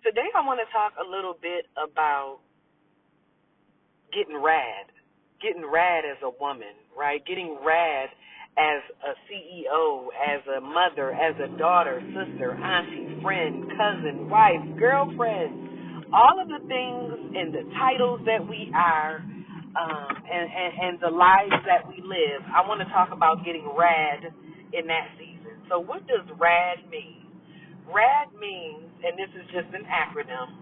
Today I want to talk a little bit about getting rad. Getting rad as a woman, right? Getting rad as a CEO, as a mother, as a daughter, sister, auntie, friend, cousin, wife, girlfriend. All of the things and the titles that we are and the lives that we live. I want to talk about getting rad in that season. So what does rad mean? RAD means, and this is just an acronym,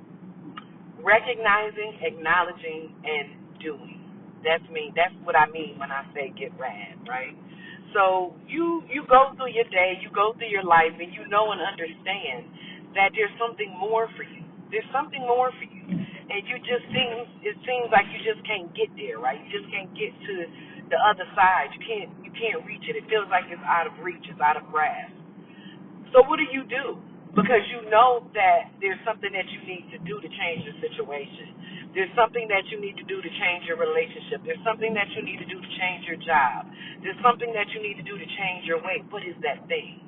recognizing, acknowledging, and doing. That's what I mean when I say get rad, right? So you go through your day, you go through your life, and you know and understand that there's something more for you. There's something more for you. And it seems like you just can't get there, right? You just can't get to the other side. You can't reach it. It feels like it's out of reach, it's out of grasp. So what do? Because you know that there's something that you need to do to change the situation. There's something that you need to do to change your relationship. There's something that you need to do to change your job. There's something that you need to do to change your weight. What is that thing?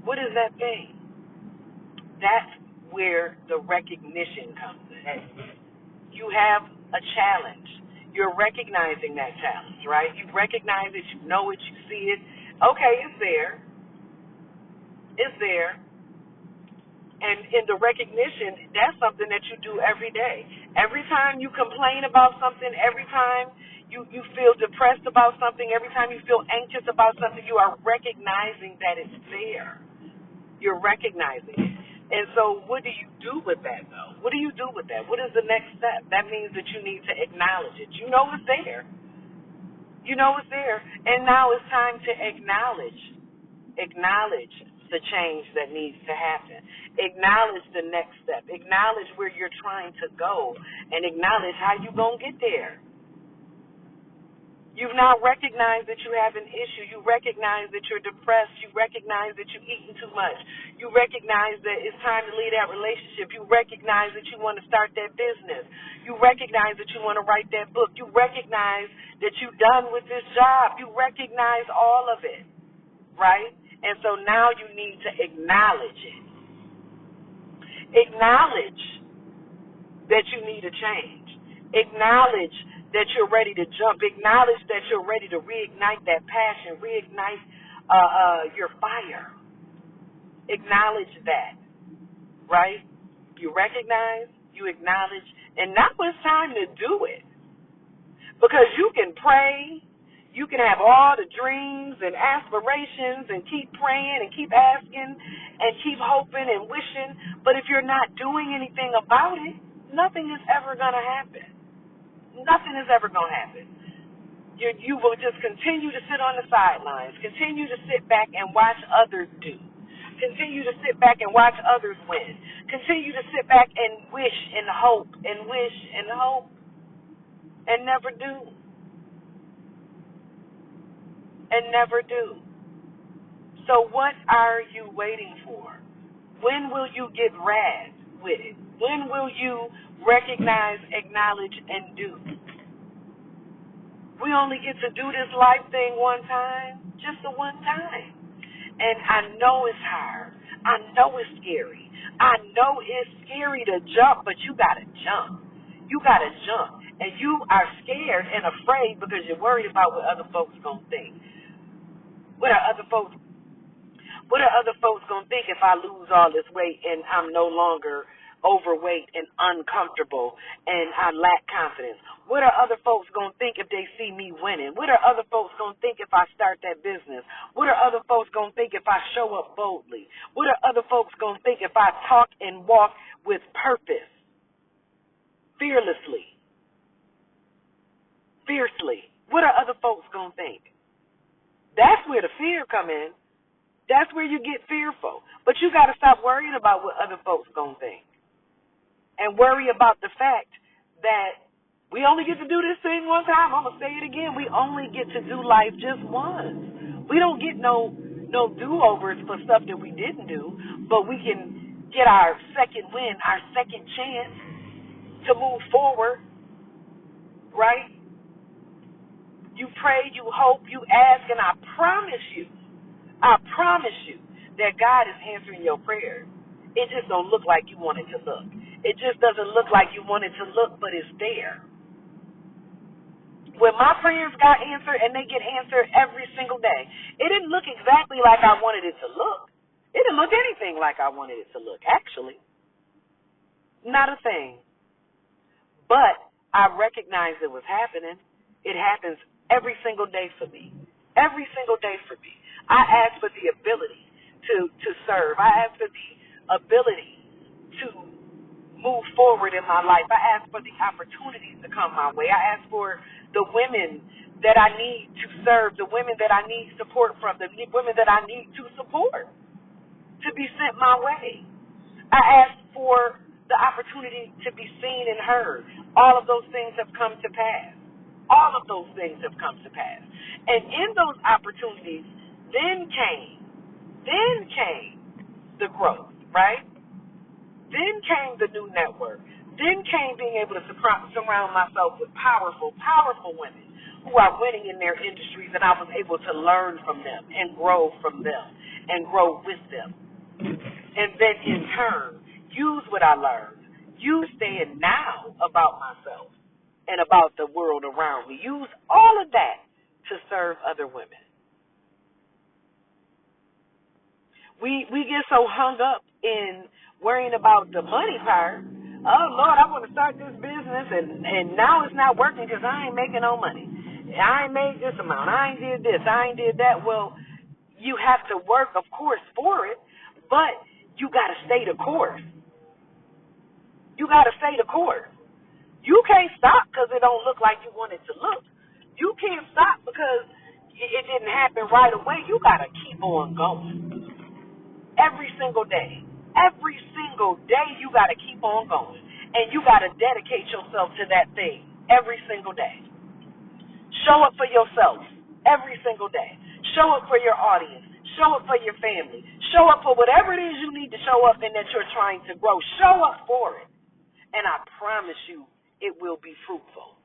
What is that thing? That's where the recognition comes in. You have a challenge. You're recognizing that challenge, right? You recognize it, you know it, you see it. Okay, it's there. It's there. And in the recognition, that's something that you do every day. Every time you complain about something, every time you feel depressed about something, every time you feel anxious about something, you are recognizing that it's there. You're recognizing it. And so what do you do with that, though? What do you do with that? What is the next step? That means that you need to acknowledge it. You know it's there. You know it's there. And now it's time to acknowledge the change that needs to happen. Acknowledge the next step. Acknowledge where you're trying to go, and acknowledge how you're going to get there. You've now recognized that you have an issue. You recognize that you're depressed. You recognize that you're eating too much. You recognize that it's time to leave that relationship. You recognize that you want to start that business. You recognize that you want to write that book. You recognize that you're done with this job. You recognize all of it, right? And so now you need to acknowledge it. Acknowledge that you need a change. Acknowledge that you're ready to jump. Acknowledge that you're ready to reignite that passion, reignite your fire. Acknowledge that, right? You recognize, you acknowledge, and now it's time to do it. Because you can pray, you can have all the dreams and aspirations and keep praying and keep asking and keep hoping and wishing, but if you're not doing anything about it, nothing is ever going to happen. Nothing is ever going to happen. You will just continue to sit on the sidelines, continue to sit back and watch others do, continue to sit back and watch others win, continue to sit back and wish and hope and wish and hope and never do. And never do. So what are you waiting for? When will you get rad with it? When will you recognize, acknowledge, and do? We only get to do this life thing one time, just the one time. And I know it's hard. I know it's scary. I know it's scary to jump, but you got to jump. You got to jump. And you are scared and afraid because you're worried about what other folks are going to think. What are other folks going to think if I lose all this weight and I'm no longer overweight and uncomfortable and I lack confidence? What are other folks going to think if they see me winning? What are other folks going to think if I start that business? What are other folks going to think if I show up boldly? What are other folks going to think if I talk and walk with purpose, fearlessly, fiercely? What are other folks going to think? That's where the fear come in. That's where you get fearful. But you got to stop worrying about what other folks going to think and worry about the fact that we only get to do this thing one time. I'm going to say it again. We only get to do life just once. We don't get no do-overs for stuff that we didn't do, but we can get our second win, our second chance to move forward, right? You pray, you hope, you ask, and I promise you that God is answering your prayers. It just don't look like you want it to look. It just doesn't look like you want it to look, but it's there. When my prayers got answered, and they get answered every single day, it didn't look exactly like I wanted it to look. It didn't look anything like I wanted it to look, actually. Not a thing. But I recognized it was happening. It happens every single day for me. Every single day for me. I ask for the ability to serve. I ask for the ability to move forward in my life. I ask for the opportunities to come my way. I ask for the women that I need to serve, the women that I need support from, the women that I need to support to be sent my way. I ask for the opportunity to be seen and heard. All of those things have come to pass. All of those things have come to pass. And in those opportunities, then came the growth, right? Then came the new network. Then came being able to surround myself with powerful, powerful women who are winning in their industries, and I was able to learn from them and grow from them and grow with them. And then in turn, use what I learned. Use staying now about myself and about the world around me. Use all of that to serve other women. We get so hung up in worrying about the money part. Oh, Lord, I want to start this business, and now it's not working because I ain't making no money. I ain't made this amount. I ain't did this. I ain't did that. Well, you have to work, of course, for it, but you got to stay the course. You got to stay the course. You can't stop because it don't look like you want it to look. You can't stop because it didn't happen right away. You got to keep on going. Every single day. Every single day you got to keep on going. And you got to dedicate yourself to that thing every single day. Show up for yourself every single day. Show up for your audience. Show up for your family. Show up for whatever it is you need to show up in that you're trying to grow. Show up for it. And I promise you it will be fruitful.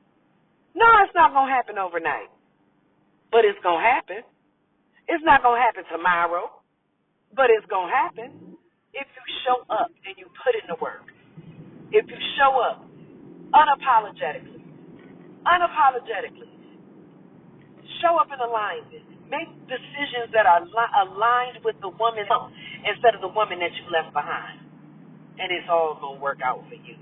No, it's not going to happen overnight. But it's going to happen. It's not going to happen tomorrow. But it's going to happen if you show up and you put in the work. If you show up unapologetically, show up in alignment. Make decisions that are aligned with the woman instead of the woman that you left behind. And it's all going to work out for you.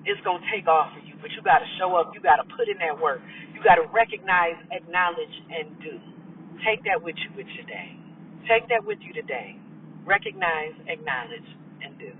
It's going to take off for you, but you got to show up. You got to put in that work. You got to recognize, acknowledge, and do. Take that with you today. Take that with you today. Recognize, acknowledge, and do.